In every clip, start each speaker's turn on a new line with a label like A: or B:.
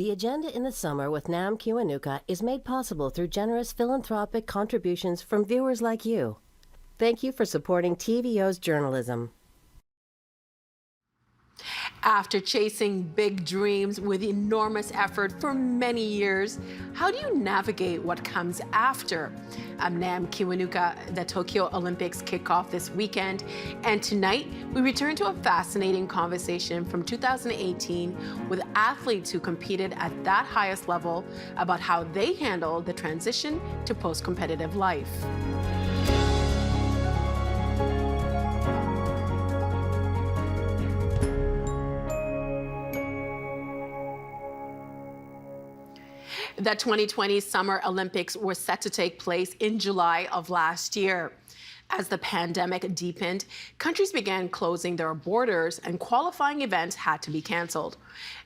A: The Agenda in the Summer with Nam Kiwanuka is made possible through generous philanthropic contributions from viewers like you. Thank you for supporting TVO's journalism.
B: After chasing big dreams with enormous effort for many years, how do you navigate what comes after? I'm Nam Kiwanuka. The Tokyo Olympics kick off this weekend, and tonight we return to a fascinating conversation from 2018 with athletes who competed at that highest level about how they handled the transition to post-competitive life. The 2020 Summer Olympics were set to take place in July of last year. As the pandemic deepened, countries began closing their borders and qualifying events had to be canceled.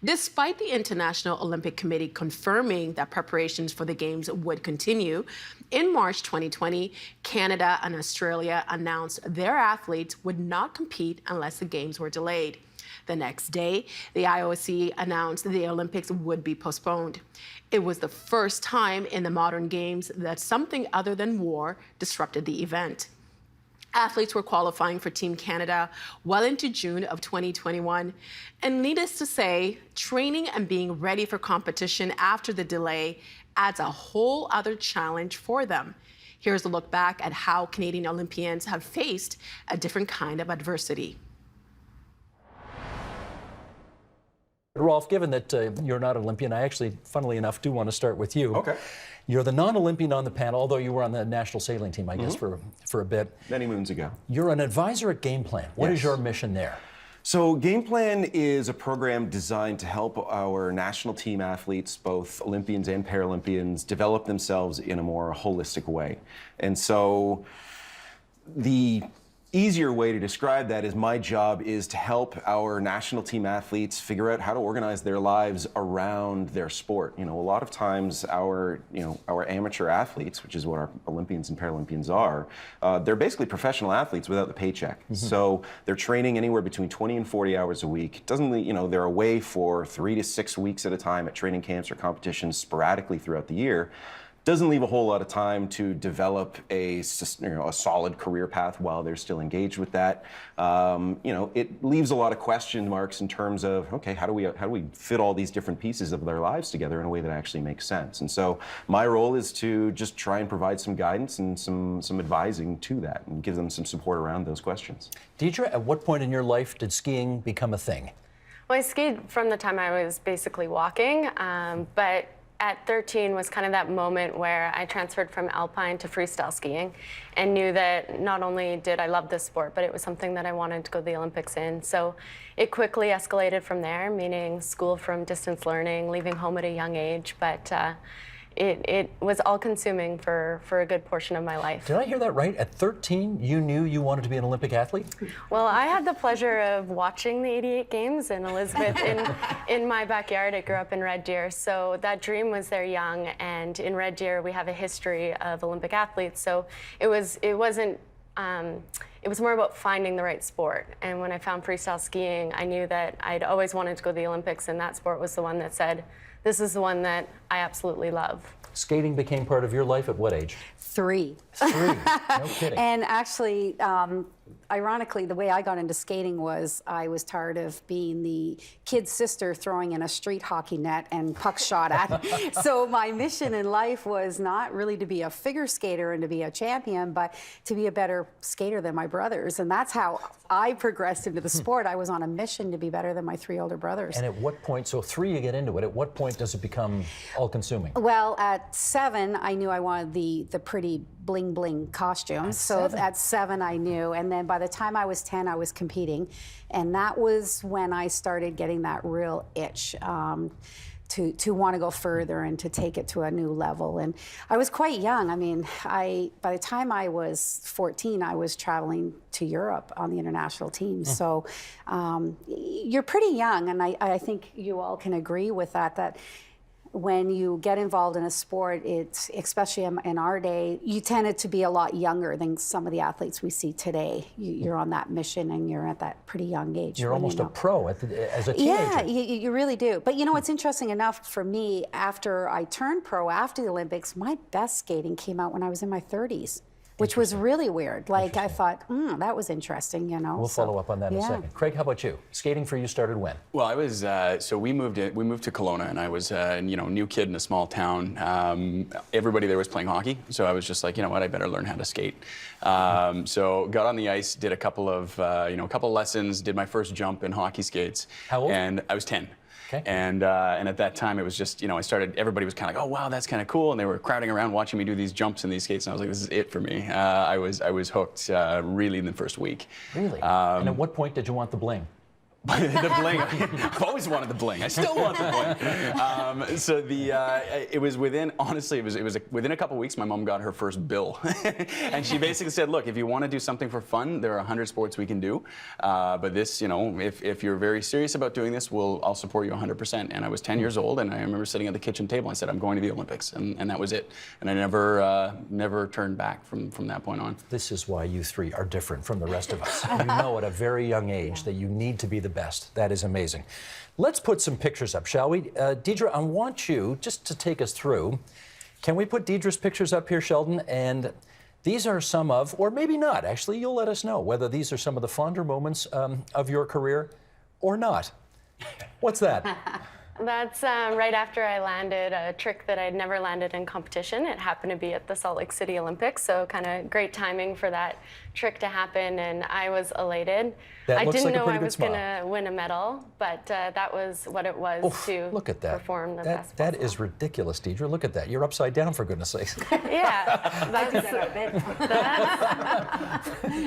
B: Despite the International Olympic Committee confirming that preparations for the Games would continue, in March 2020, Canada and Australia announced their athletes would not compete unless the Games were delayed. The next day, the IOC announced the Olympics would be postponed. It was the first time in the modern Games that something other than war disrupted the event. Athletes were qualifying for Team Canada well into June of 2021. And needless to say, training and being ready for competition after the delay adds a whole other challenge for them. Here's a look back at how Canadian Olympians have faced a different kind of adversity.
C: Rolf, given that you're not Olympian, I actually, funnily enough, do want to start with you.
D: Okay.
C: You're the non-Olympian on the panel, although you were on the national sailing team, I guess, for a bit.
D: Many moons ago.
C: You're an advisor at Gameplan. What is
D: Yes.
C: your mission there?
D: So Gameplan is a program designed to help our national team athletes, both Olympians and Paralympians, develop themselves in a more holistic way. And so the easier way to describe that is my job is to help our national team athletes figure out how to organize their lives around their sport. You know, a lot of times our amateur athletes, which is what our Olympians and Paralympians are, they're basically professional athletes without the paycheck. So they're training anywhere between 20 and 40 hours a week. They're away for 3 to 6 weeks at a time at training camps or competitions sporadically throughout the year. Doesn't leave a whole lot of time to develop a solid career path while they're still engaged with that. It leaves a lot of question marks in terms of, okay, how do we fit all these different pieces of their lives together in a way that actually makes sense? And so my role is to just try and provide some guidance and some advising to that and give them some support around those questions.
C: Deidra, at what point in your life did skiing become a thing?
E: Well, I skied from the time I was basically walking, but at 13 was kind of that moment where I transferred from alpine to freestyle skiing and knew that not only did I love this sport, but it was something that I wanted to go to the Olympics in. So it quickly escalated from there, meaning school from distance learning, leaving home at a young age, but it was all-consuming for a good portion of my life.
C: Did I hear that right? At 13, you knew you wanted to be an Olympic athlete?
E: Well, I had the pleasure of watching the '88 Games in Elizabeth in my backyard. I grew up in Red Deer, so that dream was there young. And in Red Deer, we have a history of Olympic athletes. So it was more about finding the right sport. And when I found freestyle skiing, I knew that I'd always wanted to go to the Olympics, and that sport was the one that said, this is the one that I absolutely love.
C: Skating became part of your life at what age?
F: 3.
C: 3, no kidding.
F: And actually, ironically, the way I got into skating was I was tired of being the kid's sister throwing in a street hockey net and pucks shot at me. So my mission in life was not really to be a figure skater and to be a champion, but to be a better skater than my brothers. And that's how I progressed into the sport. I was on a mission to be better than my 3 older brothers.
C: And at what point, so 3 you get into it, at what point does it become all-consuming?
F: Well, at 7, I knew I wanted the pretty bling bling costumes. So at 7 I knew, and then by the time I was 10 I was competing, and that was when I started getting that real itch to want to go further and to take it to a new level. And I was quite young. I mean, by the time I was 14 I was traveling to Europe on the international team. So you're pretty young, and I think you all can agree with that when you get involved in a sport, it's, especially in our day, you tended to be a lot younger than some of the athletes we see today. You're on that mission and you're at that pretty young age.
C: You're almost a pro as a teenager.
F: Yeah, you really do. But you know what's interesting enough for me, after I turned pro, after the Olympics, my best skating came out when I was in my 30s. Which was really weird. Like, I thought, that was interesting, you know.
C: We'll follow up on that in a second. Craig, how about you? Skating for you started when?
G: Well, I was, so we moved to Kelowna, and I was, new kid in a small town. Everybody there was playing hockey, so I was just like, you know what, I better learn how to skate. So got on the ice, did a couple of lessons, did my first jump in hockey skates.
C: How old?
G: And I was 10.
C: Okay.
G: And at that time, it was just, everybody was kind of like, oh, wow, that's kind of cool. And they were crowding around watching me do these jumps in these skates. And I was like, this is it for me. I was hooked really in the first week.
C: Really? And at what point did you want the bling?
G: The bling. I've always wanted the bling. I still want the bling. So it was within, honestly, it was within a couple weeks, my mom got her first bill. And she basically said, look, if you want to do something for fun, there are 100 sports we can do. But this, if you're very serious about doing this, I'll support you 100%. And I was 10 years old, and I remember sitting at the kitchen table. I said, I'm going to the Olympics. And that was it. And I never turned back from that point on.
C: This is why you three are different from the rest of us. You know at a very young age that you need to be the best. That is amazing. Let's put some pictures up, shall we? Deidra, I want you just to take us through. Can we put Deidra's pictures up here, Sheldon? And these are some of, or maybe not, actually, you'll let us know whether these are some of the fonder moments of your career or not. What's that?
E: That's right after I landed a trick that I'd never landed in competition. It happened to be at the Salt Lake City Olympics, so kind of great timing for that trick to happen, and I was elated. I didn't know I was going to win a medal, but that was what it was to
C: look at that.
E: Perform the best
C: That
E: possible.
C: is ridiculous, Deidra. Look at that. You're upside down, for goodness sakes.
E: Yeah,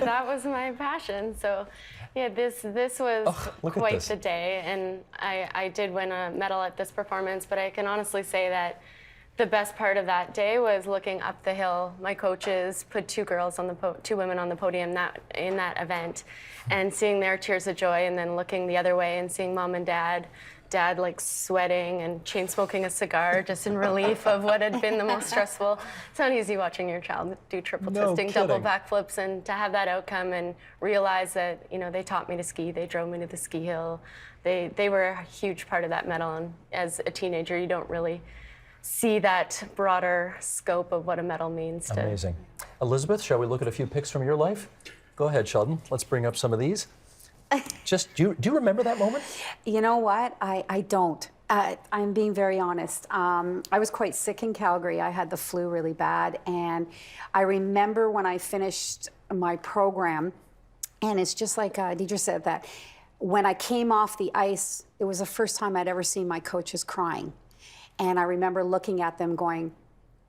E: that was my passion. So, yeah, this was quite the day, and I did win a medal at this performance. But I can honestly say that the best part of that day was looking up the hill. My coaches put two women on the podium in that event, and seeing their tears of joy, and then looking the other way and seeing mom and dad like sweating and chain smoking a cigar, just in relief of what had been the most stressful. It's not easy watching your child do triple twisting, double backflips, and to have that outcome and realize that they taught me to ski, they drove me to the ski hill, they were a huge part of that medal. And as a teenager, you don't really see that broader scope of what a medal means.
C: Amazing. Elizabeth, shall we look at a few pics from your life? Go ahead, Sheldon. Let's bring up some of these. Just, do you remember that moment?
F: You know what? I don't. I'm being very honest. I was quite sick in Calgary. I had the flu really bad. And I remember when I finished my program, and it's just like Deidra said, that when I came off the ice, it was the first time I'd ever seen my coaches crying. And I remember looking at them going,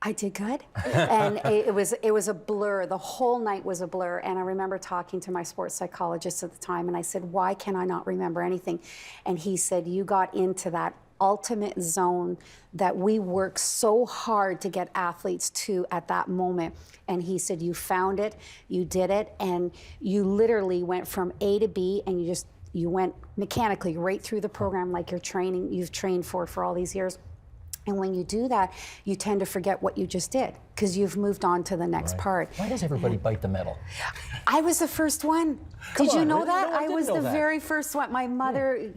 F: I did good. And it was a blur. The whole night was a blur. And I remember talking to my sports psychologist at the time, and I said, why can I not remember anything? And he said, you got into that ultimate zone that we work so hard to get athletes to at that moment. And he said, you found it, you did it, and you literally went from A to B, and you went mechanically right through the program like you've trained for all these years. And when you do that, you tend to forget what you just did because you've moved on to the next part.
C: Why does everybody bite the medal?
F: I was the first one. Did you know that?
C: No, I
F: was
C: didn't know
F: the very first one. My mother,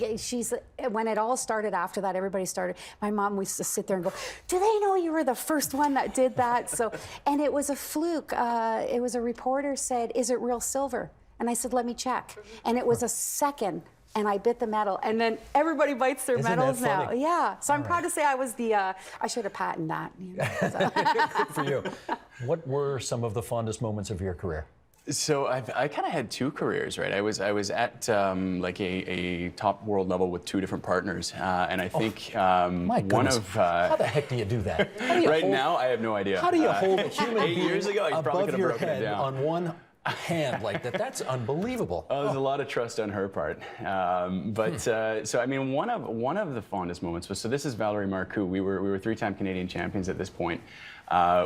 F: when it all started after that, everybody started, my mom used to sit there and go, do they know you were the first one that did that? So, and it was a fluke. It was a reporter said, is it real silver? And I said, let me check. And it was a second. And I bit the medal, and then everybody bites their medals now. Yeah, so I'm proud to say I was I should have patented that.
C: Good for you. What were some of the fondest moments of your career?
G: So I kind of had two careers, right? I was at like a top world level with two different partners, and I think one of
C: how the heck do you do that?
G: Right now, I have no idea.
C: How do you hold a human
G: 8 years ago? I probably could have broken it down
C: on one hand like that. That's unbelievable.
G: Oh, there's a lot of trust on her part. So I mean, one of the fondest moments was, so this is Valerie Marcoux. We were three-time Canadian champions at this point.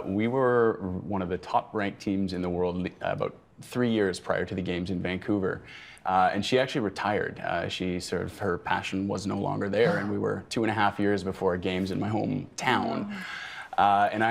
G: We were one of the top-ranked teams in the world about 3 years prior to the games in Vancouver. And she actually retired. Her passion was no longer there, and we were 2.5 years before games in my hometown. And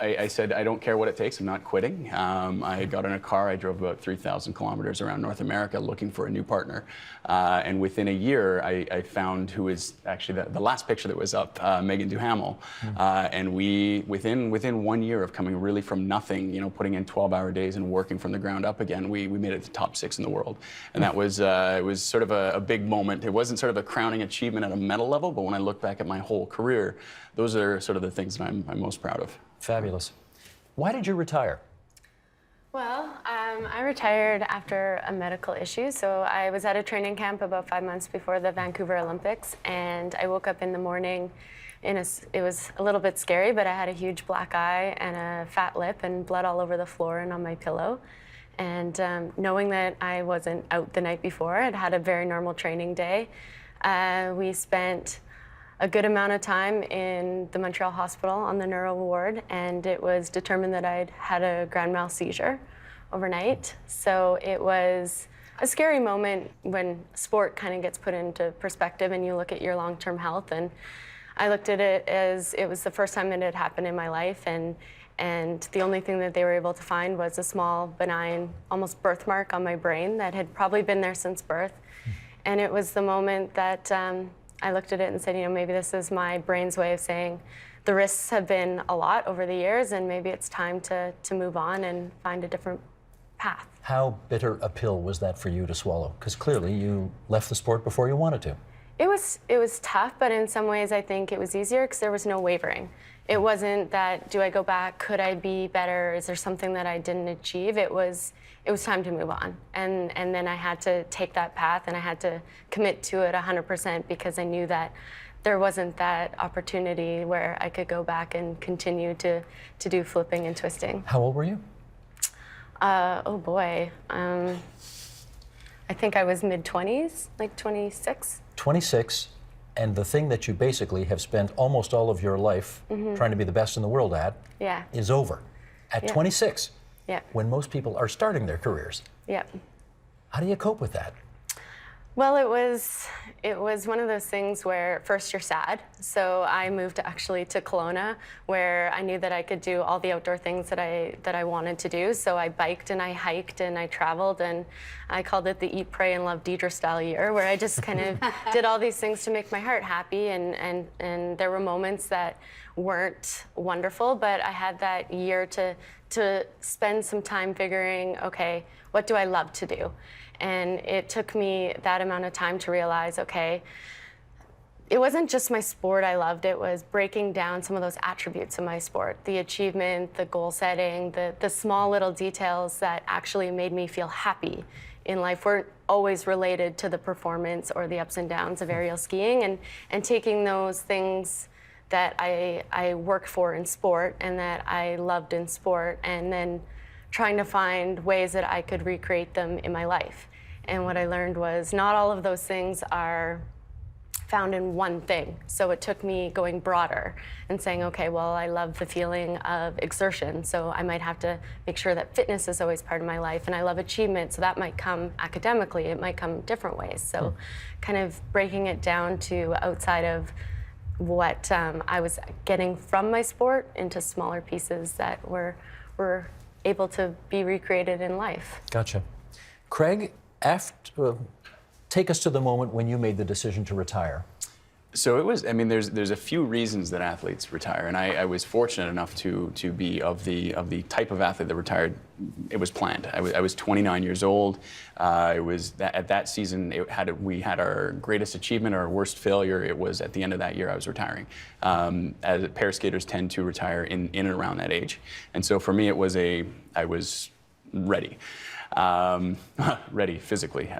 G: I said, I don't care what it takes, I'm not quitting. I got in a car, I drove about 3,000 kilometers around North America looking for a new partner. And within a year, I found who is actually the last picture that was up, Megan Duhamel. And we, within 1 year of coming really from nothing, putting in 12-hour days and working from the ground up again, we made it to top 6 in the world. And that was, it was sort of a big moment. It wasn't sort of a crowning achievement at a medal level, but when I look back at my whole career, those are sort of the things that I'm most proud of.
C: Fabulous. Why did you retire?
E: Well, I retired after a medical issue. So I was at a training camp about 5 months before the Vancouver Olympics, and I woke up in the morning it was a little bit scary, but I had a huge black eye and a fat lip and blood all over the floor and on my pillow. And knowing that I wasn't out the night before, I'd had a very normal training day. We spent a good amount of time in the Montreal hospital on the neuro ward, and it was determined that I'd had a grand mal seizure overnight. So it was a scary moment when sport kind of gets put into perspective and you look at your long-term health. And I looked at it as it was the first time it had happened in my life, and the only thing that they were able to find was a small, benign, almost birthmark on my brain that had probably been there since birth. And it was the moment that I looked at it and said, maybe this is my brain's way of saying the risks have been a lot over the years, and maybe it's time to move on and find a different path.
C: How bitter a pill was that for you to swallow? Because clearly you left the sport before you wanted to.
E: It was tough, but in some ways I think it was easier because there was no wavering. It wasn't that, do I go back? Could I be better? Is there something that I didn't achieve? It was time to move on. And then I had to take that path, and I had to commit to it 100% because I knew that there wasn't that opportunity where I could go back and continue to do flipping and twisting.
C: How old were you?
E: Oh boy. I think I was mid-20s, like 26.
C: 26, and the thing that you basically have spent almost all of your life trying to be the best in the world at is over at 26.
E: Yeah.
C: When most people are starting their careers.
E: Yeah.
C: How do you cope with that?
E: Well, it was one of those things where first you're sad. So I moved actually to Kelowna, where I knew that I could do all the outdoor things that I wanted to do. So I biked and I hiked and I traveled, and I called it the Eat, Pray, and Love Deidra style year, where I just kind of did all these things to make my heart happy. And there were moments that weren't wonderful, but I had that year to spend some time figuring, okay, what do I love to do? And it took me that amount of time to realize, okay, it wasn't just my sport I loved, it was breaking down some of those attributes of my sport, the achievement, the goal setting, the small little details that actually made me feel happy in life weren't always related to the performance or the ups and downs of aerial skiing, and taking those things that I worked for in sport and that I loved in sport, and then trying to find ways that I could recreate them in my life. And what I learned was not all of those things are found in one thing. So it took me going broader and saying, okay, well, I love the feeling of exertion, so I might have to make sure that fitness is always part of my life. And I love achievement, so that might come academically, it might come different ways. So kind of breaking it down to outside of what I was getting from my sport into smaller pieces that were able to be recreated in life.
C: Gotcha. Craig, take us to the moment when you made the decision to retire.
G: So it was, there's a few reasons that athletes retire, and I was fortunate enough to be of the type of athlete that retired. It was planned. I was 29 years old. At that season, we had our greatest achievement, our worst failure. It was at the end of that year I was retiring. As pair skaters tend to retire in and around that age, and so for me I was ready, ready physically.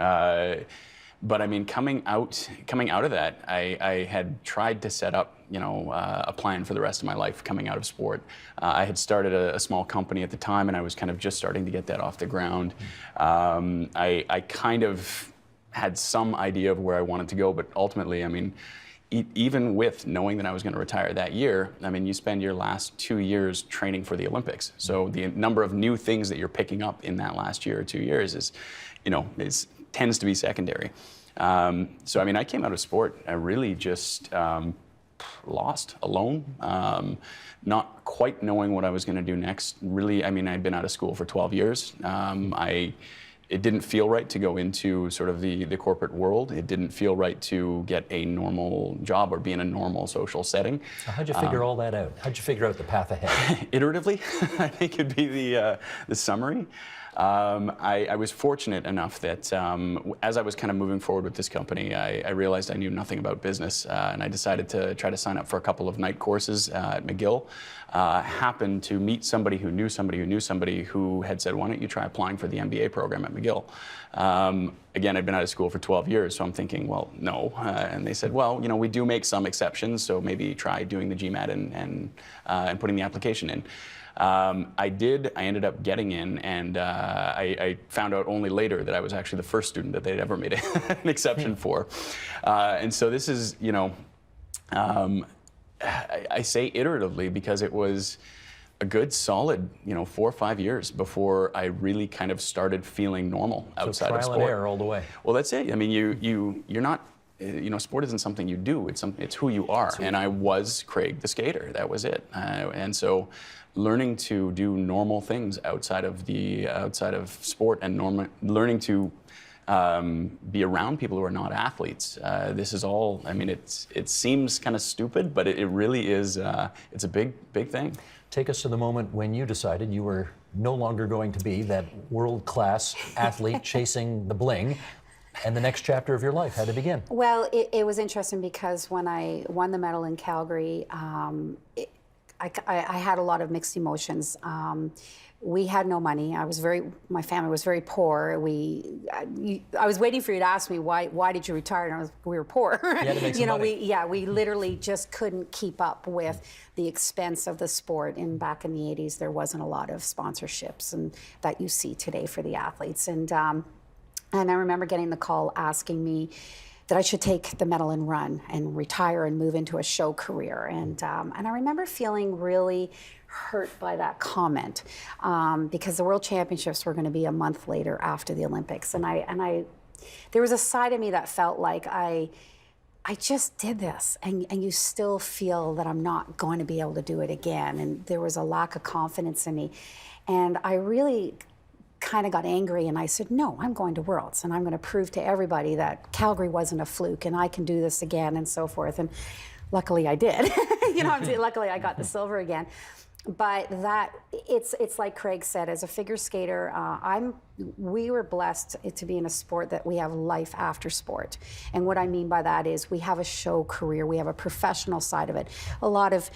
G: But coming out of that, I had tried to set up, a plan for the rest of my life coming out of sport. I had started a small company at the time, and I was kind of just starting to get that off the ground. I kind of had some idea of where I wanted to go, but ultimately, even with knowing that I was going to retire that year, I mean, you spend your last 2 years training for the Olympics. So the number of new things that you're picking up in that last year or 2 years is, tends to be secondary. So, I mean, I came out of sport, I really just lost, alone, not quite knowing what I was going to do next. Really, I mean, I'd been out of school for 12 years. It didn't feel right to go into sort of the corporate world. It didn't feel right to get a normal job or be in a normal social setting.
C: So how'd you figure all that out? How'd you figure out the path ahead?
G: Iteratively, I think it'd be the summary. I was fortunate enough that as I was kind of moving forward with this company, I realized I knew nothing about business, and I decided to try to sign up for a couple of night courses at McGill. Happened to meet somebody who knew somebody who knew somebody who had said, why don't you try applying for the MBA program at McGill? Again, I'd been out of school for 12 years, so I'm thinking, well, no. And they said, well, we do make some exceptions, so maybe try doing the GMAT and putting the application in. I did. I ended up getting in, and I found out only later that I was actually the first student that they'd ever made an exception for. And so this is, I say iteratively because it was a good solid, 4 or 5 years before I really kind of started feeling normal outside of sport.
C: So trial and error all the way.
G: Well, that's it. I mean, you're not. Sport isn't something you do. It's who you are. And I was Craig the skater. That was it. And so, learning to do normal things outside of sport and learning to be around people who are not athletes. This is all. I mean, it seems kind of stupid, but it really is. It's a big thing.
C: Take us to the moment when you decided you were no longer going to be that world-class athlete chasing the bling. And the next chapter of your life had to begin.
F: Well, it was interesting because when I won the medal in Calgary, I had a lot of mixed emotions. We had no money. My family was very poor. I was waiting for you to ask me why did you retire? And we were poor.
C: You had to make some money.
F: We literally just couldn't keep up with the expense of the sport. And back in the 80s, there wasn't a lot of sponsorships and that you see today for the athletes. And I remember getting the call asking me that I should take the medal and run and retire and move into a show career. And I remember feeling really hurt by that comment because the World Championships were going to be a month later after the Olympics. And there was a side of me that felt like I just did this, and you still feel that I'm not going to be able to do it again. And there was a lack of confidence in me. And I really kind of got angry, and I said, no, I'm going to Worlds, and I'm going to prove to everybody that Calgary wasn't a fluke and I can do this again and so forth. And luckily I did. Luckily I got the silver again. But it's like Craig said, as a figure skater, we were blessed to be in a sport that we have life after sport. And what I mean by that is we have a show career, we have a professional side of it. A lot of,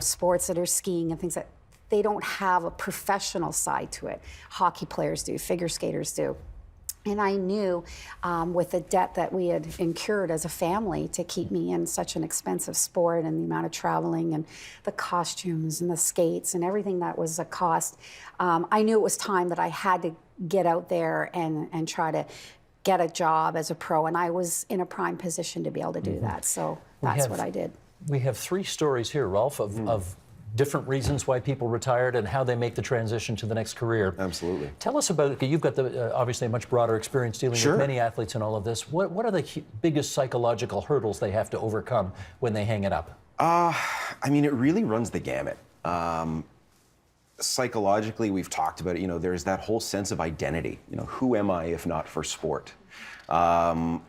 F: sports that are skiing and things that they don't have a professional side to it. Hockey players do, figure skaters do. And I knew with the debt that we had incurred as a family to keep me in such an expensive sport and the amount of traveling and the costumes and the skates and everything that was a cost, I knew it was time that I had to get out there and try to get a job as a pro. And I was in a prime position to be able to do that. So that's what I did.
C: We have 3 stories here, Rolf, of different reasons why people retired and how they make the transition to the next career.
D: Absolutely.
C: Tell us about, you've got obviously a much broader experience dealing with many athletes in all of this. What are the biggest psychological hurdles they have to overcome when they hang it up?
D: I mean, it really runs the gamut. Psychologically, we've talked about it, there's that whole sense of identity. Who am I if not for sport? Not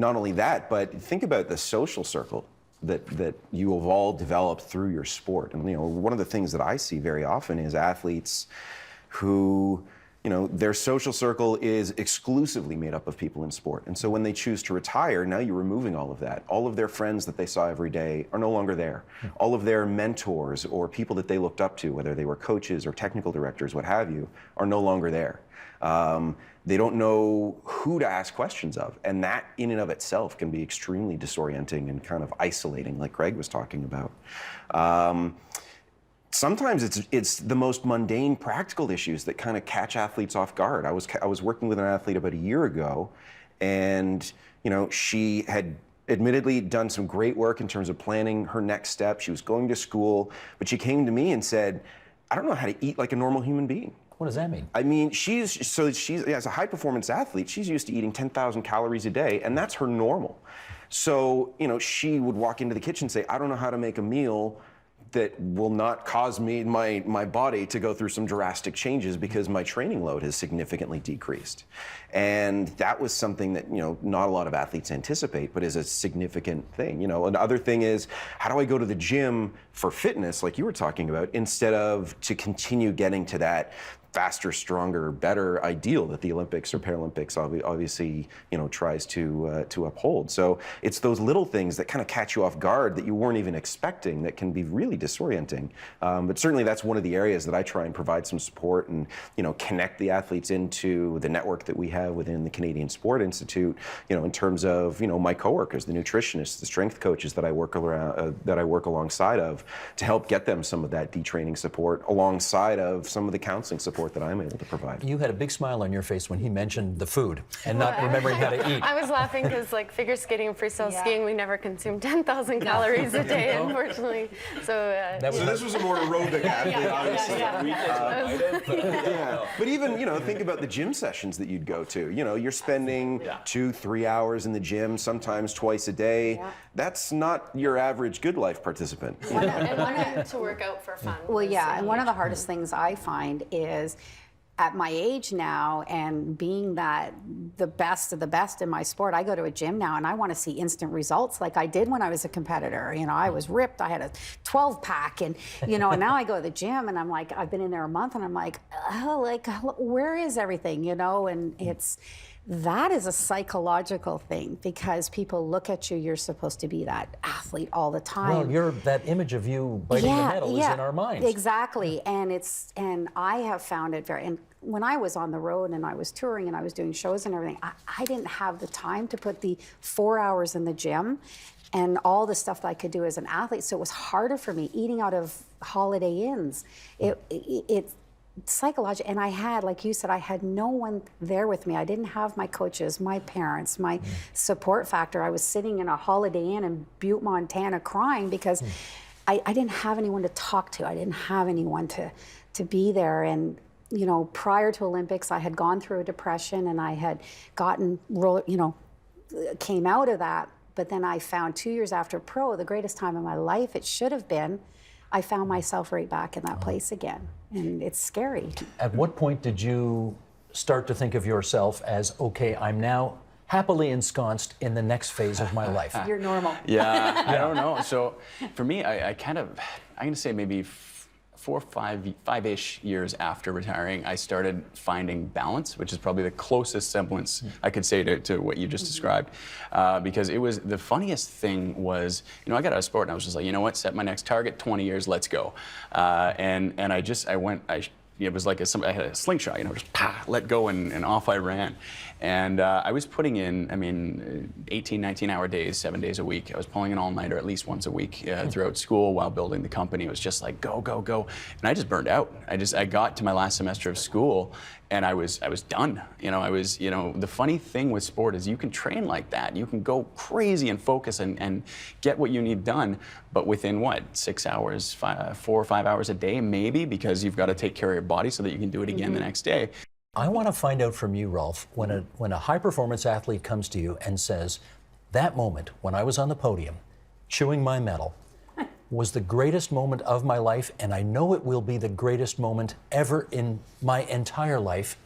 D: only that, but think about the social circle that you have all developed through your sport. And one of the things that I see very often is athletes who, their social circle is exclusively made up of people in sport. And so when they choose to retire, now you're removing all of that. All of their friends that they saw every day are no longer there. All of their mentors or people that they looked up to, whether they were coaches or technical directors, what have you, are no longer there. They don't know who to ask questions of. And that in and of itself can be extremely disorienting and kind of isolating, like Craig was talking about. Sometimes it's the most mundane practical issues that kind of catch athletes off guard. I was working with an athlete about a year ago, and she had admittedly done some great work in terms of planning her next step. She was going to school, but she came to me and said, I don't know how to eat like a normal human being.
C: What does that mean?
D: I mean, she's as a high performance athlete, she's used to eating 10,000 calories a day, and that's her normal. So, you know, she would walk into the kitchen and say, I don't know how to make a meal that will not cause me, my body to go through some drastic changes because my training load has significantly decreased. And that was something that, you know, not a lot of athletes anticipate, but is a significant thing. You know, another thing is, how do I go to the gym for fitness, like you were talking about, instead of to continue getting to that faster, stronger, better ideal that the Olympics or Paralympics obviously, you know, tries to uphold. So it's those little things that kind of catch you off guard that you weren't even expecting that can be really disorienting. But certainly that's one of the areas that I try and provide some support and, you know, connect the athletes into the network that we have within the Canadian Sport Institute, you know, in terms of, you know, my coworkers, the nutritionists, the strength coaches that I work alongside of, to help get them some of that detraining support alongside of some of the counseling support that I'm able to provide.
C: You had a big smile on your face when he mentioned the food and not remembering how to eat.
E: I was laughing because, like, figure skating and freestyle skiing, we never consume 10,000 calories a day, unfortunately. So,
D: so this was a more aerobic athlete, obviously. But even, you know, think about the gym sessions that you'd go to. You know, you're spending 2-3 hours in the gym, sometimes twice a day. That's not your average Good Life participant.
E: And wanting to work out for fun.
F: Well, yeah, and one of the hardest things I find is at my age now and being that the best of the best in my sport, I go to a gym now and I want to see instant results like I did when I was a competitor. You know, I was ripped, I had a 12-pack and, you know, and now I go to the gym and I'm like, I've been in there a month and I'm like, oh, like, where is everything, you know? And that is a psychological thing because people look at you, you're supposed to be that athlete all the time.
C: Well, that image of you biting the medal is in our minds.
F: Exactly, and I have found it and when I was on the road and I was touring and I was doing shows and everything, I didn't have the time to put the 4 hours in the gym and all the stuff that I could do as an athlete, so it was harder for me eating out of Holiday Inns. It psychological, and I had, like you said, I had no one there with me. I didn't have my coaches, my parents, my support factor. I was sitting in a Holiday Inn in Butte, Montana crying because I didn't have anyone to talk to. I didn't have anyone to be there. And, you know, prior to Olympics, I had gone through a depression and I had gotten, you know, came out of that. But then I found 2 years after pro, the greatest time of my life, it should have been, I found myself right back in that place again. And it's scary.
C: At what point did you start to think of yourself as, okay, I'm now happily ensconced in the next phase of my life?
F: You're normal.
G: Yeah, I don't know. So for me, I'm going to say maybe 4 or 5-ish years after retiring, I started finding balance, which is probably the closest semblance I could say to what you just described. Because it was, the funniest thing was, you know, I got out of sport and I was just like, you know what, set my next target, 20 years, let's go. It was like I had a slingshot, you know, just let go and off I ran. And I was putting in, 18, 19-hour days, 7 days a week. I was pulling an all-nighter at least once a week throughout school while building the company. It was just like, go, go, go. And I just burned out. I got to my last semester of school and I was done. The funny thing with sport is you can train like that. You can go crazy and focus and get what you need done, but within 6 hours, 4 or 5 hours a day, maybe, because you've got to take care of your body so that you can do it again the next day.
C: I want to find out from you, Rolf, when a high-performance athlete comes to you and says, that moment when I was on the podium, chewing my medal, was the greatest moment of my life, and I know it will be the greatest moment ever in my entire life,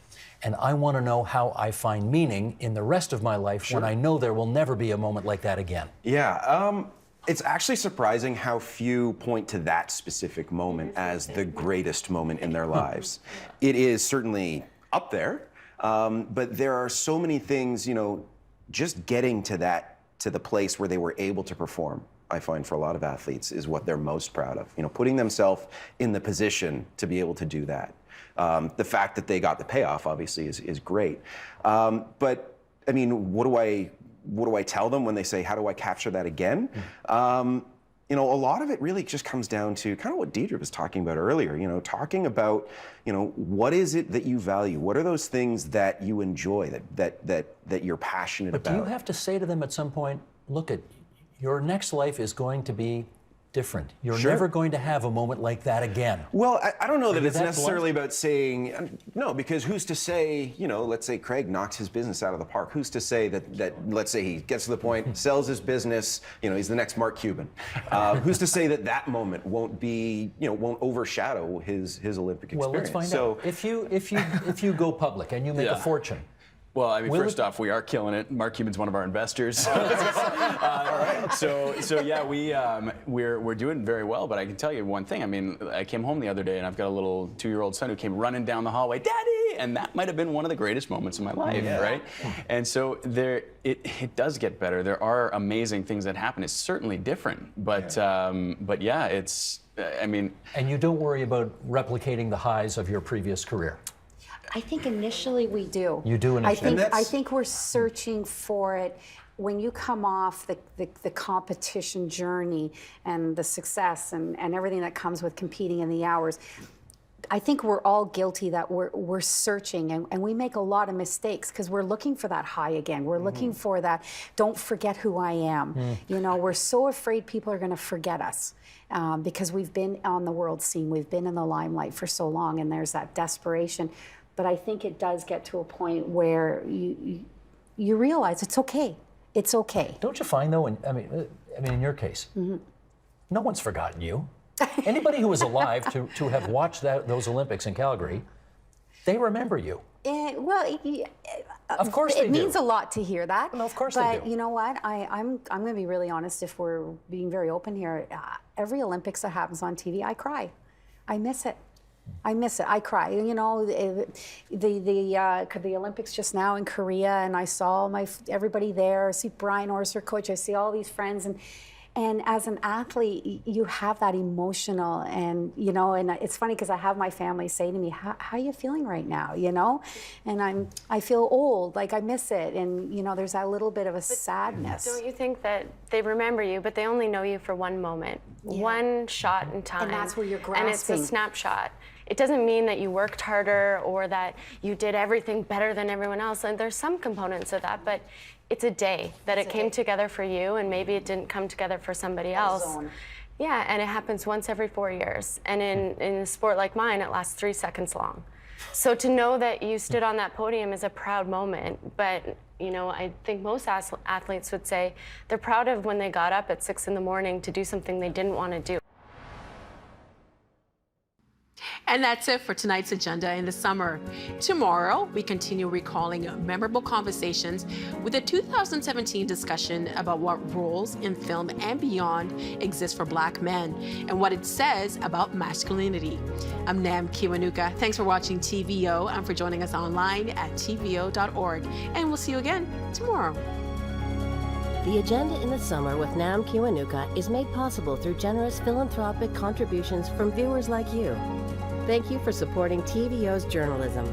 C: and I want to know how I find meaning in the rest of my life when I know there will never be a moment like that again.
D: Yeah, it's actually surprising how few point to that specific moment as the greatest moment in their lives. It is certainly up there, but there are so many things, you know, just getting to the place where they were able to perform, I find for a lot of athletes is what they're most proud of. You know, putting themselves in the position to be able to do that. The fact that they got the payoff obviously is great. But I mean, what do I tell them when they say, how do I capture that again? You know, a lot of it really just comes down to kind of what Deidra was talking about earlier, you know, talking about, you know, what is it that you value? What are those things that you enjoy, that you're passionate about?
C: But do you have to say to them at some point, look at your next life is going to be different. You're
D: Sure.
C: never going to have a moment like that again.
D: Well, I don't know that
C: you
D: it's
C: that
D: necessarily about saying, no, because who's to say, let's say Craig knocks his business out of the park. Who's to say that let's say he gets to the point, sells his business, he's the next Mark Cuban. Who's to say that moment won't be, won't overshadow his Olympic experience?
C: Well, let's find out. If you go public and you make a fortune,
G: well, I mean,
C: Will
G: first off, we are killing it. Mark Cuban's one of our investors. So yeah, we're doing very well. But I can tell you one thing. I mean, I came home the other day and I've got a little 2-year-old son who came running down the hallway, "Daddy!" And that might have been one of the greatest moments of my life, right? And so it does get better. There are amazing things that happen. It's certainly different, but yeah, it's. I mean.
C: And you don't worry about replicating the highs of your previous career.
F: I think initially we do.
C: You do initially.
F: I think we're searching for it when you come off the competition journey and the success and everything that comes with competing in the hours. I think we're all guilty that we're searching and we make a lot of mistakes because we're looking for that high again. We're looking for that, don't forget who I am. We're so afraid people are going to forget us because we've been on the world scene. We've been in the limelight for so long and there's that desperation. But I think it does get to a point where you realize it's okay. It's okay.
C: Don't you find though? I mean, in your case, no one's forgotten you. Anybody who was alive to have watched those Olympics in Calgary, they remember you. Of course they do.
F: It means a lot to hear that.
C: No, of course they do.
F: But you know what? I'm going to be really honest. If we're being very open here, every Olympics that happens on TV, I cry. I miss it. I miss it. I cry. The Olympics just now in Korea, and I saw everybody there. I see Brian Orser, coach. I see all these friends, and as an athlete, you have that emotional, and it's funny because I have my family say to me, "How are you feeling right now?" And I feel old, like I miss it, and there's that little bit of a sadness.
E: Don't you think that they remember you, but they only know you for one moment, one shot in time,
F: and that's where you're grasping.
E: And it's a snapshot. It doesn't mean that you worked harder or that you did everything better than everyone else. And there's some components of that, but it's a day that it came together for you, and maybe it didn't come together for somebody else. Yeah, and it happens once every 4 years. And in a sport like mine, it lasts 3 seconds long. So to know that you stood on that podium is a proud moment, but I think most athletes would say they're proud of when they got up at 6 in the morning to do something they didn't want to do.
B: And that's it for tonight's agenda in the summer. Tomorrow, we continue recalling memorable conversations with a 2017 discussion about what roles in film and beyond exist for Black men and what it says about masculinity. I'm Nam Kiwanuka. Thanks for watching TVO and for joining us online at tvo.org. And we'll see you again tomorrow.
A: The Agenda in the Summer with Nam Kiwanuka is made possible through generous philanthropic contributions from viewers like you. Thank you for supporting TVO's journalism.